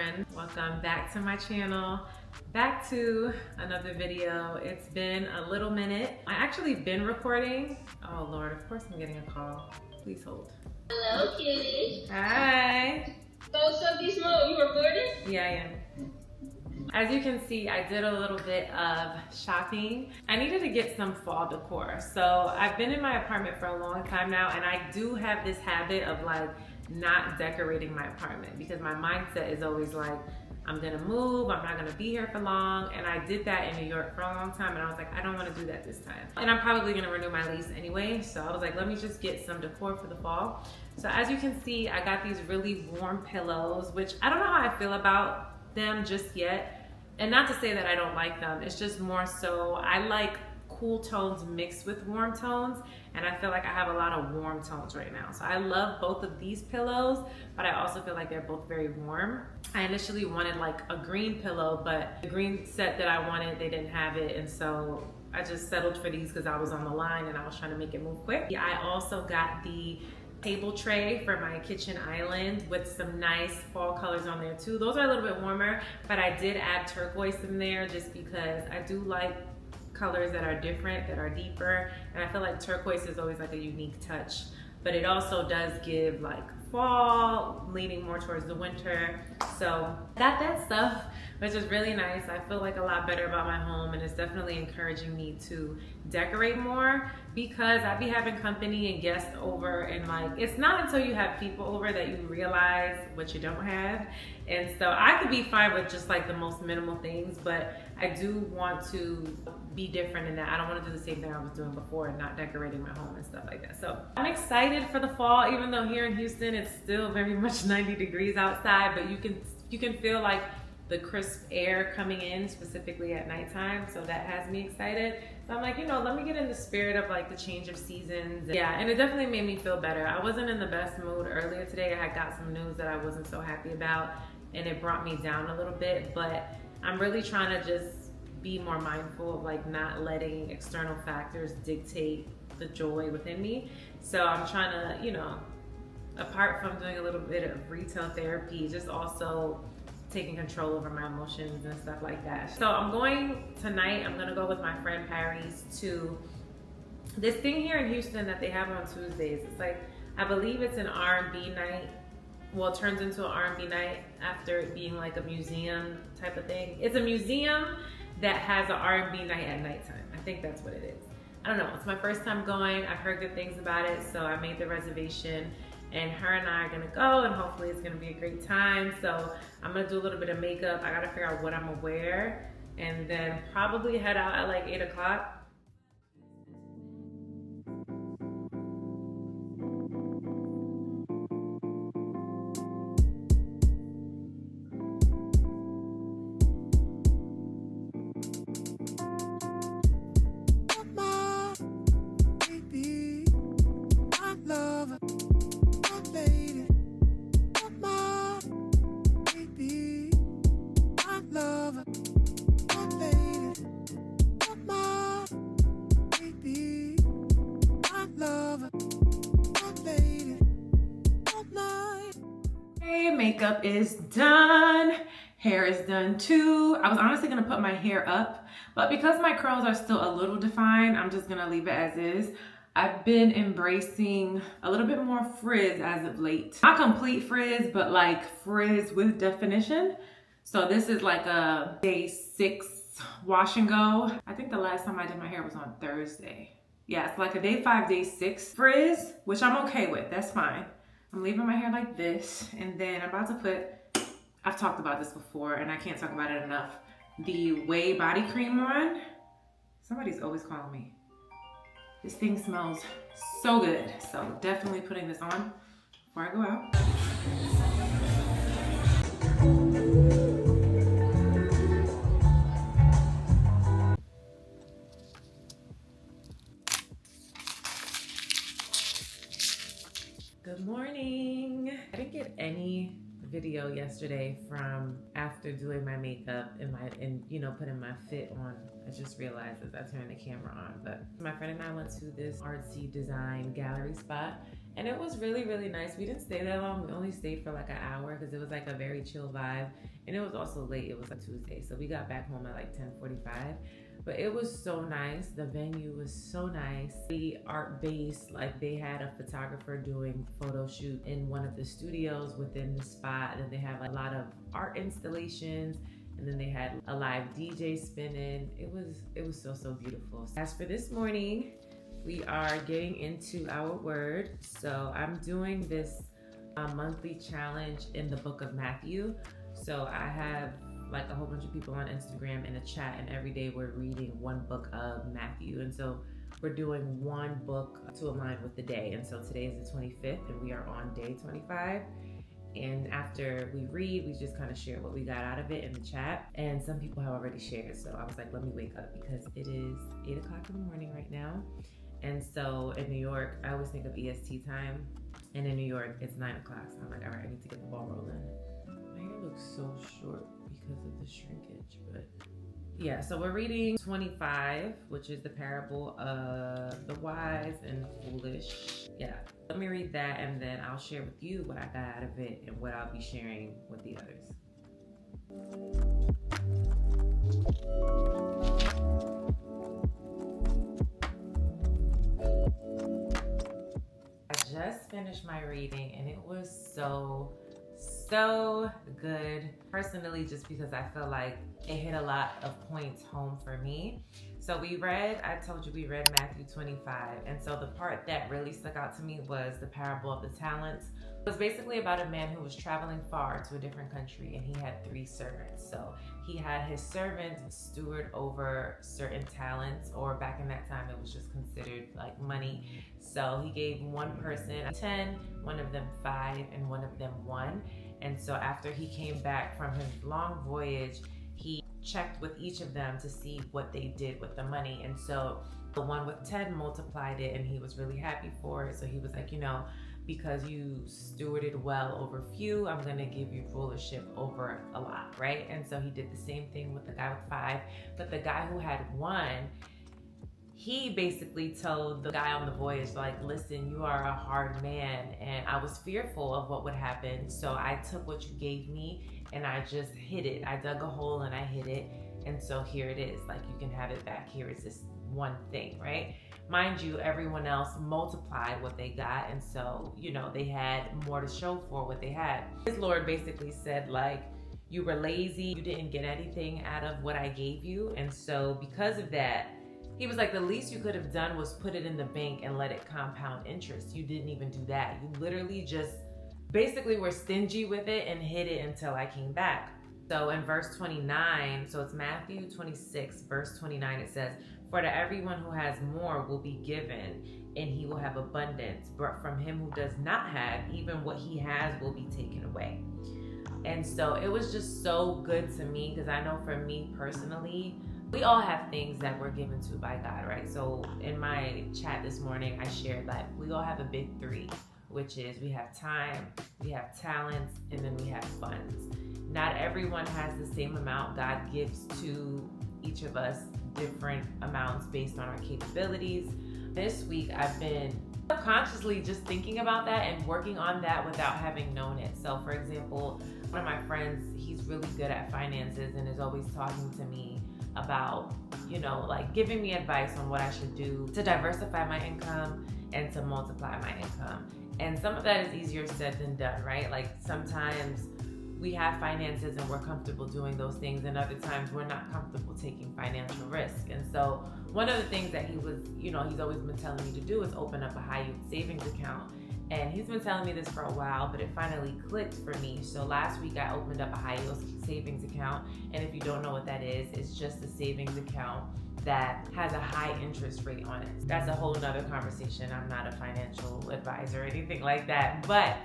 friend. Welcome back to my channel, back to another video. It's been a little minute. I actually been recording. Oh Lord, of course I'm getting a call. Please hold. Hello, kitty. Hi. So what's up, D-Smoke? You recording? Yeah, I am. As you can see, I did a little bit of shopping. I needed to get some fall decor. So I've been in my apartment for a long time now, and I do have this habit of like not decorating my apartment because my mindset is always like, I'm gonna move, I'm not gonna be here for long. And I did that in New York for a long time, and I was like, I don't wanna do that this time. And I'm probably gonna renew my lease anyway. So I was like, let me just get some decor for the fall. So as you can see, I got these really warm pillows, which I don't know how I feel about them just yet. And not to say that I don't like them, it's just more so I like cool tones mixed with warm tones, and I feel like I have a lot of warm tones right now. So I love both of these pillows, but I also feel like they're both very warm. I initially wanted like a green pillow, but the green set that I wanted, they didn't have it, and so I just settled for these because I was on the line and I was trying to make it move quick. Yeah, I also got the table tray for my kitchen island with some nice fall colors on there too. Those are a little bit warmer, but I did add turquoise in there just because I do like colors that are different, that are deeper, and I feel like turquoise is always like a unique touch, but it also does give like fall, leaning more towards the winter. So got that stuff, which is really nice. I feel like a lot better about my home, and it's definitely encouraging me to decorate more because I be having company and guests over, and like it's not until you have people over that you realize what you don't have. And so I could be fine with just like the most minimal things, but I do want to be different in that I don't want to do the same thing I was doing before and not decorating my home and stuff like that. So I'm excited for the fall, even though here in Houston it's still very much 90 degrees outside, but you can feel like the crisp air coming in, specifically at nighttime. So that has me excited. So I'm like, you know, let me get in the spirit of like the change of seasons. Yeah, and it definitely made me feel better. I wasn't in the best mood earlier today. I had got some news that I wasn't so happy about, and it brought me down a little bit, but I'm really trying to just be more mindful of like not letting external factors dictate the joy within me. So I'm trying to, you know, apart from doing a little bit of retail therapy, just also taking control over my emotions and stuff like that. So I'm going tonight, I'm gonna go with my friend Paris to this thing here in Houston that they have on Tuesdays. It's like, I believe it's an R&B night. Well, it turns into an R&B night after it being like a museum type of thing. It's a museum that has an R&B night at nighttime. I think that's what it is. I don't know, it's my first time going. I've heard good things about it, so I made the reservation, and her and I are gonna go, and hopefully it's gonna be a great time. So I'm gonna do a little bit of makeup. I gotta figure out what I'm gonna wear, and then probably head out at like 8 o'clock. Makeup is done, hair is done too. I was honestly gonna put my hair up, but because my curls are still a little defined, I'm just gonna leave it as is. I've been embracing a little bit more frizz as of late. Not complete frizz, but like frizz with definition. So this is like a day 6 wash and go. I think the last time I did my hair was on Thursday. Yeah, it's like a day 5, day 6 frizz, which I'm okay with, that's fine. I'm leaving my hair like this, and then I'm about to put, I've talked about this before and I can't talk about it enough, the Way body cream on. Somebody's always calling me. This thing smells so good. So definitely putting this on before I go out. Good morning. I didn't get any video yesterday from after doing my makeup and you know, putting my fit on. I just realized as I turned the camera on, but my friend and I went to this artsy design gallery spot, and it was really, really nice. We didn't stay that long. We only stayed for like an hour because it was like a very chill vibe, and it was also late. It was a Tuesday, so we got back home at like 10:45. But it was so nice. The venue was so nice. The art base, like they had a photographer doing photo shoot in one of the studios within the spot, and they have a lot of art installations, and then they had a live DJ spinning. It was so beautiful. As for this morning, we are getting into our word. So I'm doing this monthly challenge in the book of Matthew. So I have like a whole bunch of people on Instagram in a chat, and every day we're reading one book of Matthew. And so we're doing one book to align with the day. And so today is the 25th and we are on day 25. And after we read, we just kind of share what we got out of it in the chat. And some people have already shared. So I was like, let me wake up because it is 8 o'clock in the morning right now. And so in New York, I always think of EST time. And in New York, it's 9 o'clock. So I'm like, all right, I need to get the ball rolling. My hair looks so short because of the shrinkage, but yeah. So we're reading 25, which is the parable of the wise and foolish. Yeah, let me read that and then I'll share with you what I got out of it and what I'll be sharing with the others. I just finished my reading and it was so good. Personally, just because I feel like it hit a lot of points home for me. So I told you we read Matthew 25. And so the part that really stuck out to me was the parable of the talents. It was basically about a man who was traveling far to a different country and he had 3 servants. So he had his servant steward over certain talents, or back in that time, it was just considered like money. So he gave one person 10, one of them 5, and one of them 1. And so after he came back from his long voyage, he checked with each of them to see what they did with the money. And so the one with 10 multiplied it and he was really happy for it. So he was like, you know, because you stewarded well over few, I'm gonna give you rulership over a lot, right? And so he did the same thing with the guy with 5. But the guy who had 1, he basically told the guy on the voyage, like, listen, you are a hard man and I was fearful of what would happen. So I took what you gave me and I just hid it. I dug a hole and I hid it. And so here it is, like, you can have it back. Here is this one thing, right? Mind you, everyone else multiplied what they got. And so, you know, they had more to show for what they had. His Lord basically said, like, you were lazy. You didn't get anything out of what I gave you. And so because of that, he was like, the least you could have done was put it in the bank and let it compound interest. You didn't even do that. You literally just basically were stingy with it and hid it until I came back. So in verse 29, so it's Matthew 26, verse 29, it says, for to everyone who has more will be given and he will have abundance. But from him who does not have, even what he has will be taken away. And so it was just so good to me because I know for me personally, we all have things that we're given to by God, right? So in my chat this morning, I shared that we all have a big 3, which is we have time, we have talents, and then we have funds. Not everyone has the same amount. God gives to each of us different amounts based on our capabilities. This week, I've been subconsciously just thinking about that and working on that without having known it. So for example, one of my friends, he's really good at finances and is always talking to me about, you know, like giving me advice on what I should do to diversify my income and to multiply my income. And some of that is easier said than done, right? Like sometimes we have finances and we're comfortable doing those things, and other times we're not comfortable taking financial risk. And so one of the things that he was, you know, he's always been telling me to do is open up a high yield savings account. And he's been telling me this for a while, but it finally clicked for me. So last week I opened up a high yield savings account. And if you don't know what that is, it's just a savings account that has a high interest rate on it. That's a whole nother conversation. I'm not a financial advisor or anything like that, but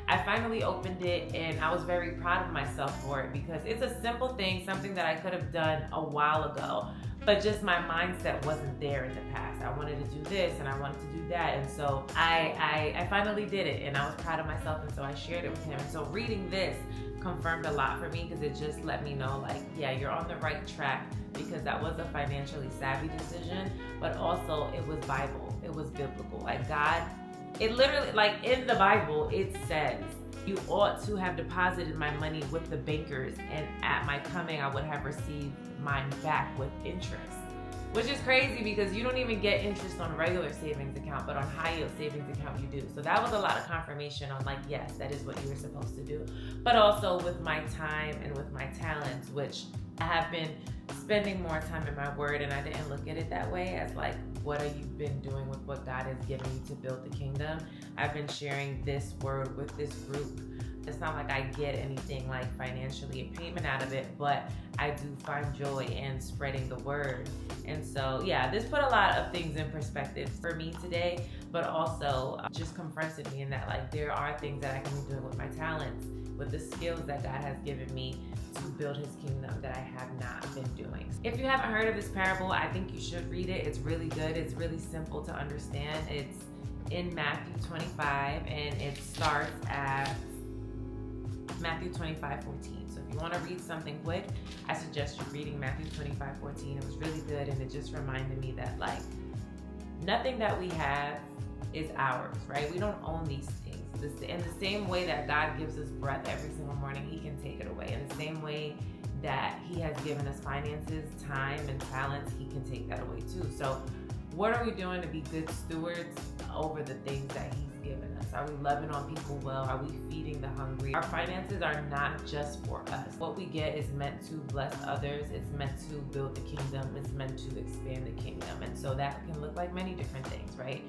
I finally opened it and I was very proud of myself for it because it's a simple thing, something that I could have done a while ago. but just my mindset wasn't there in the past. I wanted to do this and I wanted to do that. And so I finally did it, and I was proud of myself, and so I shared it with him. And so reading this confirmed a lot for me, because it just let me know, like, yeah, you're on the right track, because that was a financially savvy decision, but also it was Bible, it was biblical. Like God, it literally, like in the Bible, it says, you ought to have deposited my money with the bankers, and at my coming I would have received mine back with interest. Which is crazy, because you don't even get interest on regular savings account, but on high yield savings account you do. So that was a lot of confirmation on, like, yes, that is what you were supposed to do. But also with my time and with my talents, which I have been spending more time in my word, and I didn't look at it that way, as like, what have you been doing with what God has given you to build the kingdom? I've been sharing this word with this group. It's not like I get anything like financially a payment out of it, but I do find joy in spreading the word. And so, yeah, this put a lot of things in perspective for me today, but also just confronted me in that, like, there are things that I can be doing with my talents, with the skills that God has given me to build his kingdom, that I have not been doing. If you haven't heard of this parable, I think you should read it. It's really good. It's really simple to understand. It's in Matthew 25, and it starts at Matthew 25:14. So if you want to read something quick, I suggest you reading Matthew 25:14. It was really good, and it just reminded me that, like, nothing that we have is ours, right? We don't own these things. In the same way that God gives us breath every single morning, he can take it away. In the same way that he has given us finances, time, and talents, he can take that away too. So what are we doing to be good stewards over the things that he's given us? Are we loving on people well? Are we feeding the hungry? Our finances are not just for us. What we get is meant to bless others. It's meant to build the kingdom. It's meant to expand the kingdom. And so that can look like many different things, right?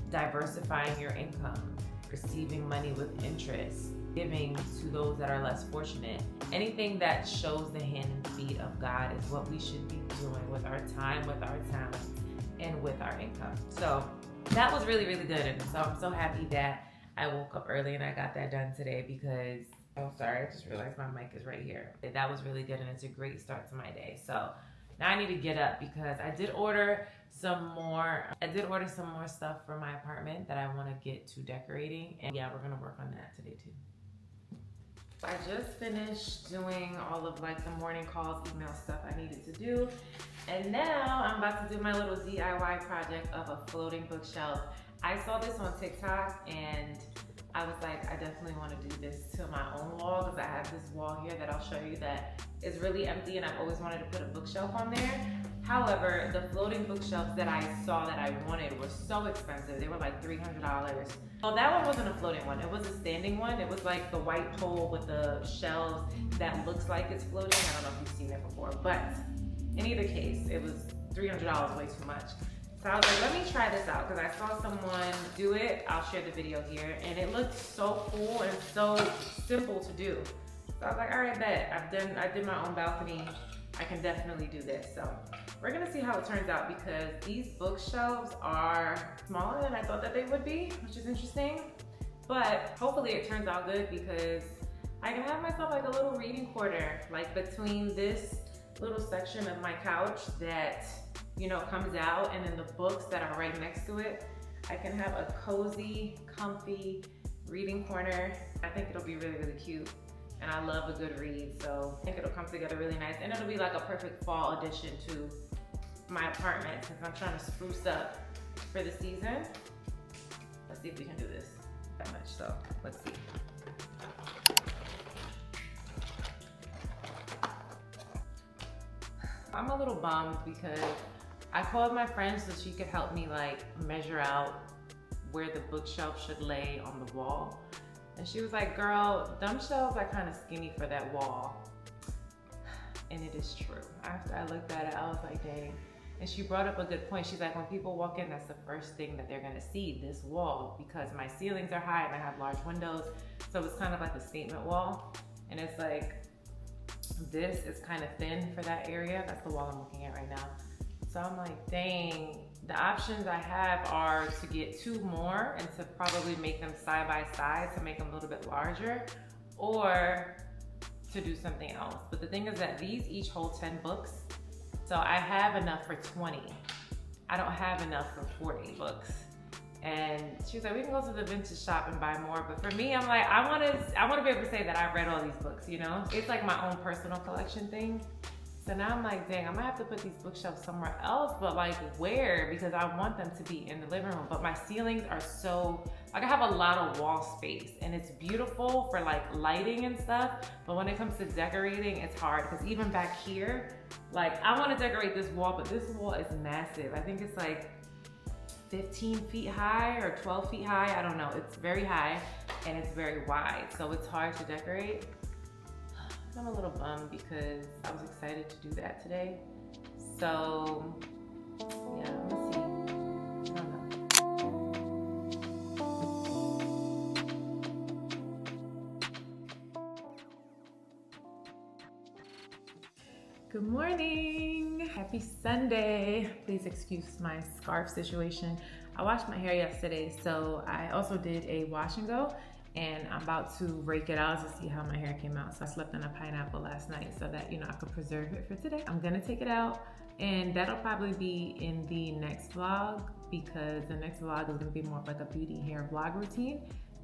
Diversifying your income, receiving money with interest, giving to those that are less fortunate. Anything that shows the hand and feet of God is what we should be doing with our time, with our talents, and with our income. So that was really, really good. And so I'm so happy that I woke up early and I got that done today, because, oh, sorry, I just realized my mic is right here. That was really good, and it's a great start to my day. So now I need to get up, because I did order some more stuff for my apartment that I want to get to decorating. And yeah, we're going to work on that today too. I just finished doing all of, like, the morning calls, email stuff I needed to do. And now I'm about to do my little DIY project of a floating bookshelf. I saw this on TikTok, and I was like, I definitely want to do this to my own wall, because I have this wall here that I'll show you that is really empty, and I've always wanted to put a bookshelf on there. However, the floating bookshelves that I saw that I wanted were so expensive. They were like $300. Well, that one wasn't a floating one. It was a standing one. It was like the white pole with the shelves that looks like it's floating. I don't know if you've seen it before, but in either case, it was $300, way too much. So I was like, let me try this out, because I saw someone do it. I'll share the video here, and it looked so cool and so simple to do. So I was like, all right, bet. I did my own balcony. I can definitely do this. So we're gonna see how it turns out, because these bookshelves are smaller than I thought that they would be, which is interesting. But hopefully it turns out good, because I can have myself like a little reading corner, like between this little section of my couch that, you know, comes out, and then the books that are right next to it. I can have a cozy, comfy reading corner. I think it'll be really, really cute. And I love a good read, so I think it'll come together really nice. And it'll be like a perfect fall addition to my apartment, since I'm trying to spruce up for the season. Let's see if we can do this that much, so let's see. I'm a little bummed, because I called my friend so she could help me like measure out where the bookshelf should lay on the wall. And she was like, girl, them shelves are kind of skinny for that wall. And it is true. After I looked at it, I was like, dang. And she brought up a good point. She's like, when people walk in, that's the first thing that they're gonna see, this wall, because my ceilings are high and I have large windows. So it's kind of like a statement wall. And it's like, this is kind of thin for that area. That's the wall I'm looking at right now. So I'm like, dang, the options I have are to get two more and to probably make them side by side to make them a little bit larger, or to do something else. But the thing is that these each hold 10 books. So So I have enough for 20. I don't have enough for 40 books. And she was like, we can go to the vintage shop and buy more. But for me, I'm like, I want to be able to say that I read all these books, you know? It's like my own personal collection thing. So now I'm like, dang, I might have to put these bookshelves somewhere else, but like where? Because I want them to be in the living room. But my ceilings are so, like I have a lot of wall space and it's beautiful for like lighting and stuff. But when it comes to decorating, it's hard because even back here, like I want to decorate this wall, but this wall is massive. I think it's like 15 feet high or 12 feet high. I don't know. It's very high and it's very wide. So it's hard to decorate. I'm a little bummed because I was excited to do that today. So yeah, let's see. I don't know. Good morning. Happy Sunday. Please excuse my scarf situation. I washed my hair yesterday, so I also did a wash and go. And I'm about to rake it out to see how my hair came out. So I slept on a pineapple last night so that, you know, I could preserve it for today. I'm gonna take it out and that'll probably be in the next vlog because the next vlog is gonna be more of like a beauty hair vlog routine.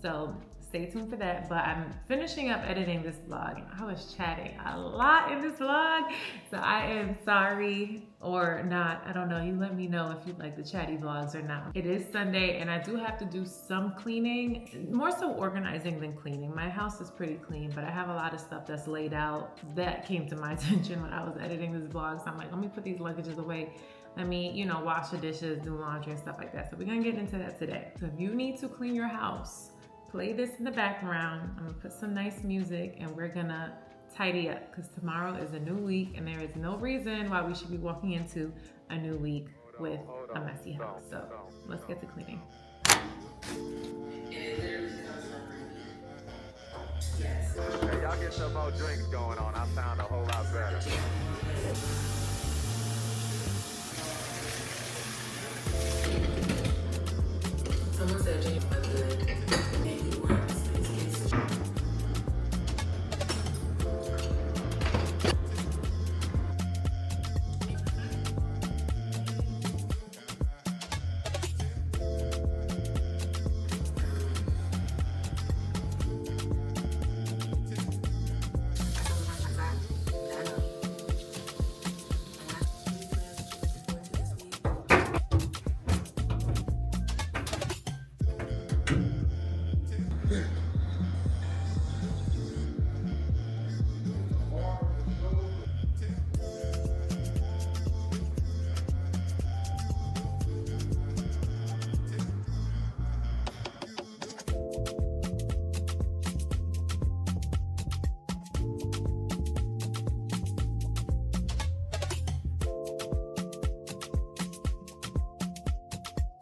So stay tuned for that. But I'm finishing up editing this vlog. I was chatting a lot in this vlog. So I am sorry or not. I don't know. You let me know if you like the chatty vlogs or not. It is Sunday and I do have to do some cleaning, more so organizing than cleaning. My house is pretty clean, but I have a lot of stuff that's laid out that came to my attention when I was editing this vlog. So I'm like, let me put these luggages away. Let me, you know, wash the dishes, do laundry and stuff like that. So we're gonna get into that today. So if you need to clean your house, play this in the background. I'm gonna put some nice music and we're gonna tidy up because tomorrow is a new week and there is no reason why we should be walking into a new week with a messy house. So let's get to cleaning. Hey, y'all get some more drinks going on. I sound a whole lot better.